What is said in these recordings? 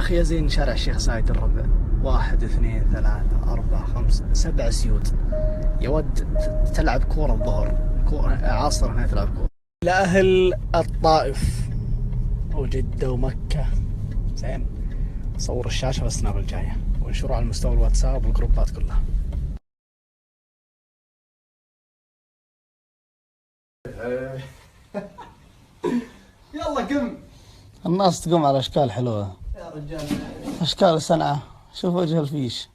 أخي يا زين شارع الشيخ زايد الربع 1 2 3 4 5 7 سيوط. يا ود تلعب كورة الظهر، عصر هنا تلعب كورة. لأهل الطائف وجدة ومكة زين، صور الشاشة بالسناب الجاية وانشروها على مستوى الواتساب والجروبات كلها. يلا قم. الناس تقوم على أشكال حلوة يا رجال، أشكال صنعة. شوف وجه الفيش.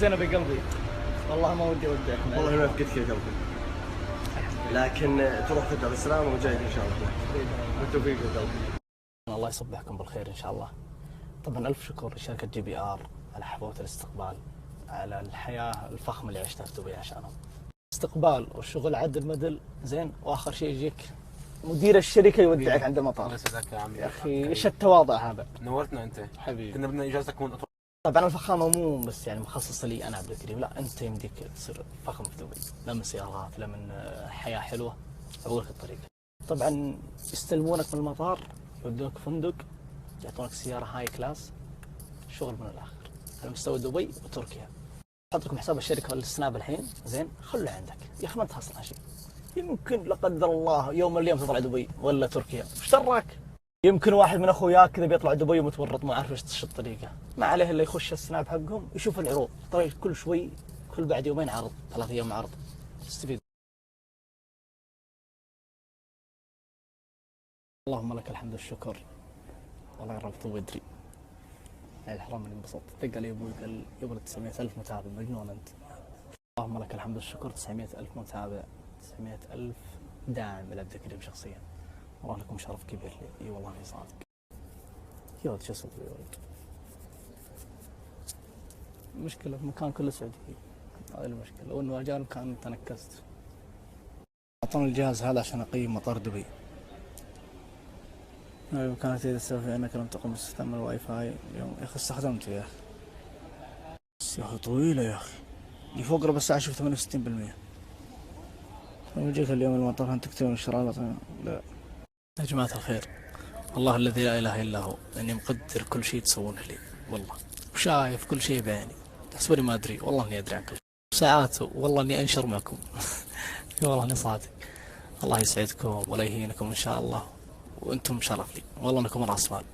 زين بقلبي والله ما ودي أودعك، والله ما فقدت يا قلبي، لكن تروح ترجع بالسلامة وجايك إن شاء الله. بالتوفيق يا قلبي. الله يصبحكم بالخير إن شاء الله. طبعا ألف شكر لشركة GBR على حفاوة الاستقبال، على الحياة الفخمة اللي عشتها في دبي عشانهم. استقبال والشغل عدل مدل زين، وآخر شيء يجيك مدير الشركة يودعك عند المطار. الله يسعدك يا عمي. يا أخي إيش التواضع هذا. نورتنا أنت حبيبي. كنا بدنا إجازتك تكون أطول. طبعا الفخامة مو بس يعني مخصصة لي أنا عبد الكريم، لا أنت يمديك تصير فخم في دبي، لا من سيارات لا من حياة حلوة. أقول لك الطريقة. طبعا يستلمونك من المطار، يودونك فندق، يعطونك سيارة هاي كلاس، شغل من الآخر على مستوى دبي وتركيا. حط لكم حساب الشركة السناب الحين زين، خله عندك يا أخي ما تخسر شيء. يمكن لا قدر الله يوم من الأيام تطلع دبي ولا تركيا، ايش دراك؟ يمكن واحد من اخوياك كذا بيطلع دبي ومتورط ما عارف ايش الطريقه، ما عليه الا يخش السناب حقهم يشوف العروض، ترى كل شوي كل بعد يومين عرض، 3 ايام عرض، تستفيد. اللهم لك الحمد والشكر. والله ربط ودري يعني الحرام اني انبسطت. دق علي ابوي قال يبغى 900,000 متابع، مجنون انت. اللهم لك الحمد والشكر. 900,000 متابع، 900,000 داعم لعبد الكريم شخصيا. والله لكم شرف كبير لي. اي والله اني صادق. يا ولد شو اسوي يا ولد؟ المشكلة المكان كله سعودي، هذه المشكلة، وانه اجانب كان تنكست. اعطوني الجهاز هذا عشان اقيم مطار دبي. ايوه كانت تسوي انك لم تقم باستخدام الواي فاي اليوم. يا اخي استخدمته يا اخي. بس يا اخي طويلة يا اخي. اللي فوق ربع ساعة شوف 68%. يجيك اليوم المطار انت تكتب الشرايط. لا يا جماعة الخير، الله الذي لا اله الا هو اني مقدر كل شيء تسوونه لي والله، وشايف كل شيء بعيني. تحسبوني ما ادري، والله اني ادري عن كل شيء. ساعات والله اني انشر معكم. والله اني صادق. الله يسعدكم ولا يهينكم ان شاء الله، وانتم شرف لي والله انكم راس مال.